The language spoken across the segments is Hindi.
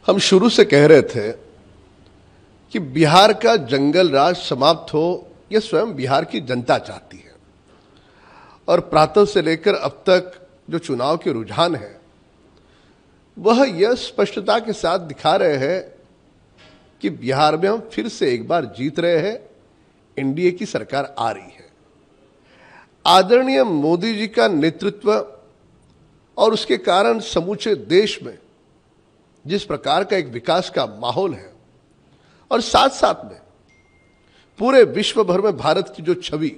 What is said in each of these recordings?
हम शुरू से कह रहे थे कि बिहार का जंगल राज समाप्त हो, यह स्वयं बिहार की जनता चाहती है। और प्रातः से लेकर अब तक जो चुनाव के रुझान है वह यह स्पष्टता के साथ दिखा रहे हैं कि बिहार में हम फिर से एक बार जीत रहे हैं, एनडीए की सरकार आ रही है। आदरणीय मोदी जी का नेतृत्व और उसके कारण समूचे देश में जिस प्रकार का एक विकास का माहौल है और साथ साथ में पूरे विश्व भर में भारत की जो छवि,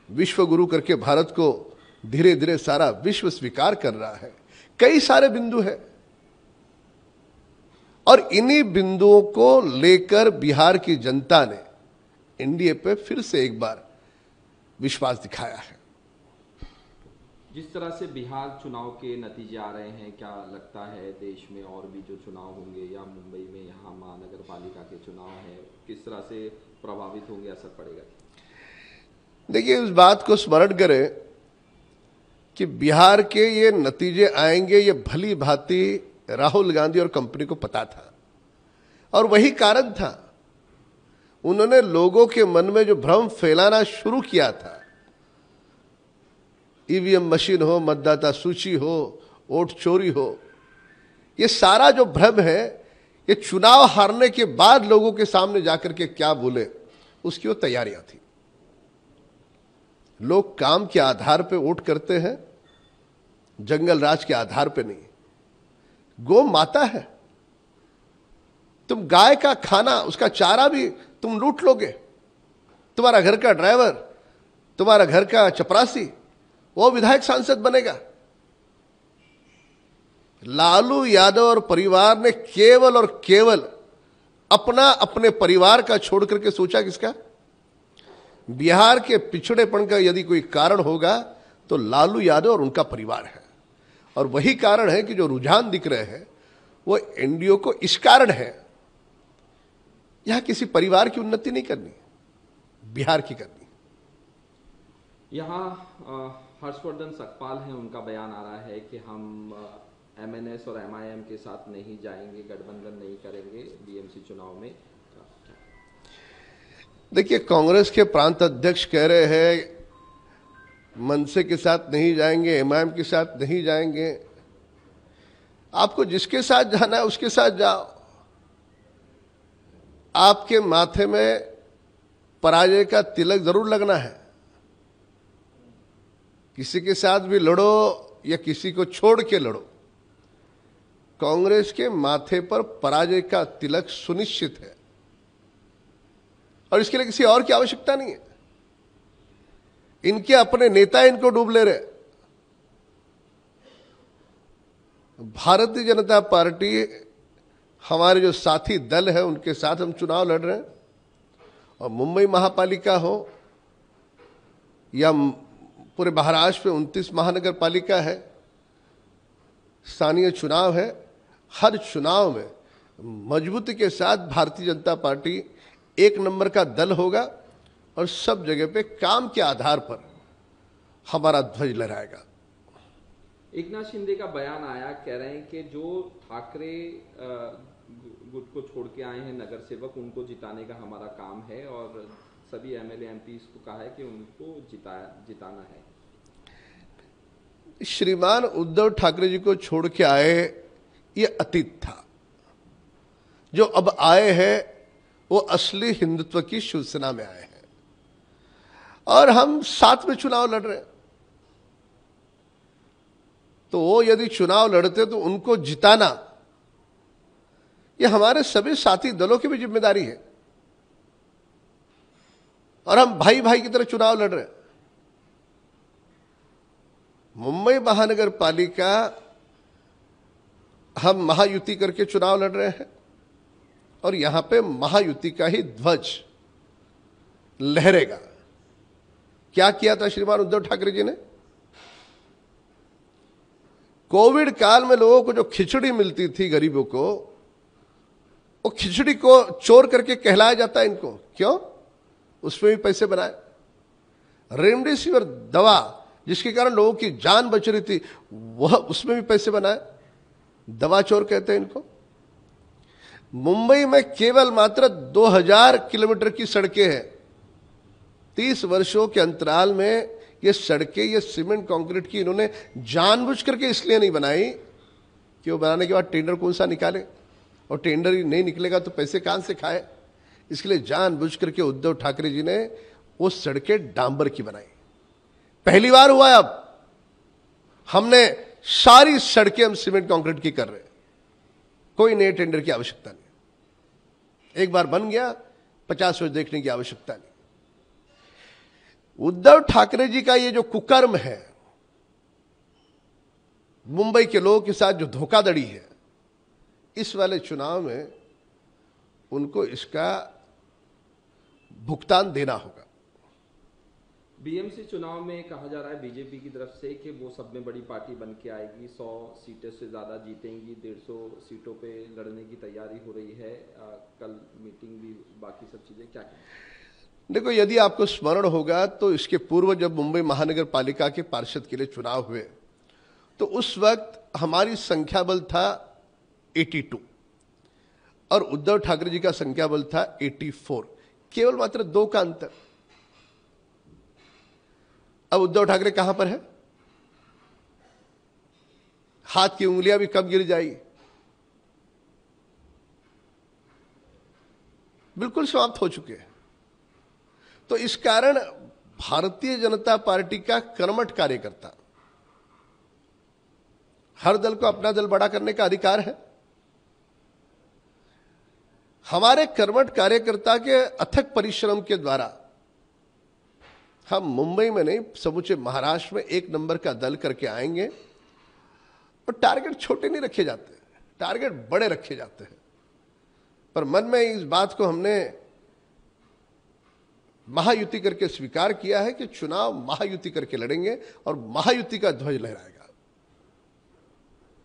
विश्व गुरु करके भारत को धीरे धीरे सारा विश्व स्वीकार कर रहा है, कई सारे बिंदु हैं। और इन्हीं बिंदुओं को लेकर बिहार की जनता ने एनडीए पे फिर से एक बार विश्वास दिखाया है। जिस तरह से बिहार चुनाव के नतीजे आ रहे हैं, क्या लगता है देश में और भी जो चुनाव होंगे या मुंबई में यहाँ महानगर पालिका के चुनाव हैं, किस तरह से प्रभावित होंगे, असर पड़ेगा? देखिए, इस बात को स्मरण करें कि बिहार के ये नतीजे आएंगे, ये भली भांति राहुल गांधी और कंपनी को पता था और वही कारण था। उन्होंने लोगों के मन में जो भ्रम फैलाना शुरू किया था, ईवीएम मशीन हो, मतदाता सूची हो, वोट चोरी हो, ये सारा जो भ्रम है, ये चुनाव हारने के बाद लोगों के सामने जाकर के क्या बोले, उसकी वो तैयारियां थी। लोग काम के आधार पे वोट करते हैं, जंगल राज के आधार पे नहीं। गौ माता है, तुम गाय का खाना, उसका चारा भी तुम लूट लोगे। तुम्हारा घर का ड्राइवर, तुम्हारा घर का चपरासी, वो विधायक सांसद बनेगा। लालू यादव और परिवार ने केवल और केवल अपने परिवार का छोड़ करके सोचा किसका? बिहार के पिछड़ेपन का यदि कोई कारण होगा तो लालू यादव और उनका परिवार है। और वही कारण है कि जो रुझान दिख रहे हैं वो एनडीए को इस कारण है, यहां किसी परिवार की उन्नति नहीं करनी, बिहार की करनी। यहाँ हर्षवर्धन सकपाल हैं, उनका बयान आ रहा है कि हम एमएनएस और एमआईएम के साथ नहीं जाएंगे, गठबंधन नहीं करेंगे बीएमसी चुनाव में। देखिए, कांग्रेस के प्रांत अध्यक्ष कह रहे हैं मनसे के साथ नहीं जाएंगे, एमआईएम के साथ नहीं जाएंगे। आपको जिसके साथ जाना है उसके साथ जाओ। आपके माथे में पराजय का तिलक जरूर लगना है। किसी के साथ भी लड़ो या किसी को छोड़ के लड़ो, कांग्रेस के माथे पर पराजय का तिलक सुनिश्चित है और इसके लिए किसी और की आवश्यकता नहीं है। इनके अपने नेता इनको डूब ले रहे। भारतीय जनता पार्टी, हमारे जो साथी दल है, उनके साथ हम चुनाव लड़ रहे हैं। और मुंबई महापालिका हो या पूरे महाराष्ट्र में 29 महानगर पालिका है, स्थानीय चुनाव है, हर चुनाव में मजबूती के साथ भारतीय जनता पार्टी एक नंबर का दल होगा और सब जगह पे काम के आधार पर हमारा ध्वज लहराएगा। एकनाथ शिंदे का बयान आया, कह रहे हैं कि जो ठाकरे गुट को छोड़ के आए हैं नगर सेवक, उनको जिताने का हमारा काम है और सभी एमएलए एमपी को कहा है कि उनको जिताना है। श्रीमान उद्धव ठाकरे जी को छोड़ के आए, ये अतीत था। जो अब आए हैं वो असली हिंदुत्व की शिवसेना में आए हैं और हम साथ में चुनाव लड़ रहे हैं। तो वो यदि चुनाव लड़ते तो उनको जिताना ये हमारे सभी साथी दलों की भी जिम्मेदारी है और हम भाई भाई की तरह चुनाव लड़ रहे हैं। मुंबई महानगर पालिका हम महायुति करके चुनाव लड़ रहे हैं और यहां पे महायुति का ही ध्वज लहरेगा। क्या किया था श्रीमान उद्धव ठाकरे जी ने? कोविड काल में लोगों को जो खिचड़ी मिलती थी गरीबों को, वो खिचड़ी को चोर करके कहलाया जाता है इनको। क्यों? उसमें भी पैसे बनाए। रेमडेसिविर दवा जिसके कारण लोगों की जान बच रही थी, वह उसमें भी पैसे बनाए। दवा चोर कहते हैं इनको। मुंबई में केवल मात्र 2000 किलोमीटर की सड़कें हैं। 30 वर्षों के अंतराल में ये सड़कें, ये सीमेंट कंक्रीट की इन्होंने जानबूझ करके इसलिए नहीं बनाई कि वो बनाने के बाद टेंडर कौन सा निकाले, और टेंडर ही नहीं निकलेगा तो पैसे कहां से खाए। इसके लिए जानबूझ करके उद्धव ठाकरे जी ने वो सड़कें डांबर की बनाई। पहली बार हुआ है अब हमने सारी सड़कें हम सीमेंट कंक्रीट की कर रहे हैं, कोई नए टेंडर की आवश्यकता नहीं। एक बार बन गया, 50 वर्ष देखने की आवश्यकता नहीं। उद्धव ठाकरे जी का ये जो कुकर्म है, मुंबई के लोगों के साथ जो धोखाधड़ी है, इस वाले चुनाव में उनको इसका भुगतान देना होगा। बीएमसी चुनाव में कहा जा रहा है बीजेपी की तरफ से कि वो सब में बड़ी पार्टी बन के आएगी, 100 सीटें से ज्यादा जीतेंगी, 150 सीटों पे लड़ने की तैयारी हो रही है। कल मीटिंग भी, बाकी सब चीजें क्या कहें? देखो, यदि आपको स्मरण होगा तो इसके पूर्व जब मुंबई महानगर पालिका के पार्षद के लिए चुनाव हुए तो उस वक्त हमारी संख्या बल था 82 और उद्धव ठाकरे जी का संख्या बल था 84, केवल मात्र 2 का अंतर। अब उद्धव ठाकरे कहां पर है? हाथ की उंगलियां भी कब गिर जाएगी, बिल्कुल समाप्त हो चुके हैं। तो इस कारण भारतीय जनता पार्टी का कर्मठ कार्यकर्ता, हर दल को अपना दल बड़ा करने का अधिकार है। हमारे कर्मठ कार्यकर्ता के अथक परिश्रम के द्वारा हम मुंबई में नहीं, समूचे महाराष्ट्र में 1 नंबर का दल करके आएंगे। और टारगेट छोटे नहीं रखे जाते, टारगेट बड़े रखे जाते हैं। पर मन में इस बात को हमने महायुति करके स्वीकार किया है कि चुनाव महायुति करके लड़ेंगे और महायुति का ध्वज लहराएगा।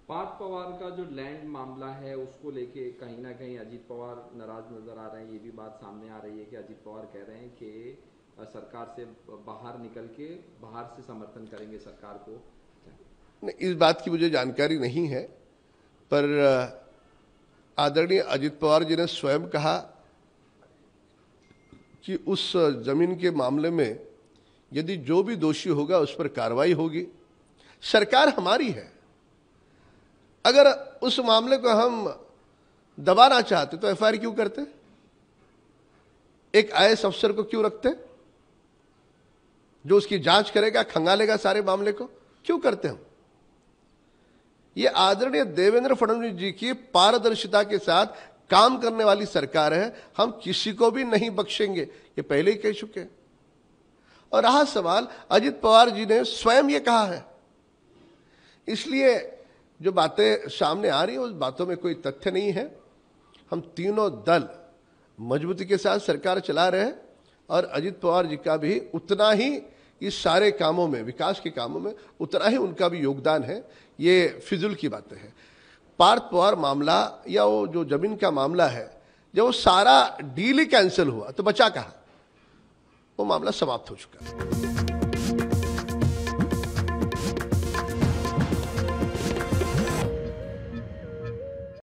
पार्थ पवार का जो लैंड मामला है उसको लेके कहीं ना कहीं अजीत पवार नाराज नजर आ रहे हैं। ये भी बात सामने आ रही है कि अजीत पवार कह रहे हैं कि सरकार से बाहर निकल के बाहर से समर्थन करेंगे सरकार को। नहीं, इस बात की मुझे जानकारी नहीं है, पर आदरणीय अजीत पवार जी ने स्वयं कहा कि उस जमीन के मामले में यदि जो भी दोषी होगा उस पर कार्रवाई होगी। सरकार हमारी है, अगर उस मामले को हम दबाना चाहते तो एफआईआर क्यों करते? एक आईएएस अफसर को क्यों रखते जो उसकी जांच करेगा, खंगालेगा सारे मामले को? क्यों करते हम? ये आदरणीय देवेंद्र फडणवीस जी की पारदर्शिता के साथ काम करने वाली सरकार है। हम किसी को भी नहीं बख्शेंगे, ये पहले ही कह चुके हैं। और रहा सवाल, अजित पवार जी ने स्वयं ये कहा है, इसलिए जो बातें सामने आ रही है उस बातों में कोई तथ्य नहीं है। हम तीनों दल मजबूती के साथ सरकार चला रहे हैं और अजित पवार जी का भी उतना ही इस सारे कामों में, विकास के कामों में उतना ही उनका भी योगदान है। ये फिजूल की बातें हैं। पार्थ पवार मामला या वो जो जमीन का मामला है, जब वो सारा डील ही कैंसिल हुआ तो बचा कहां? वो मामला समाप्त हो चुका है।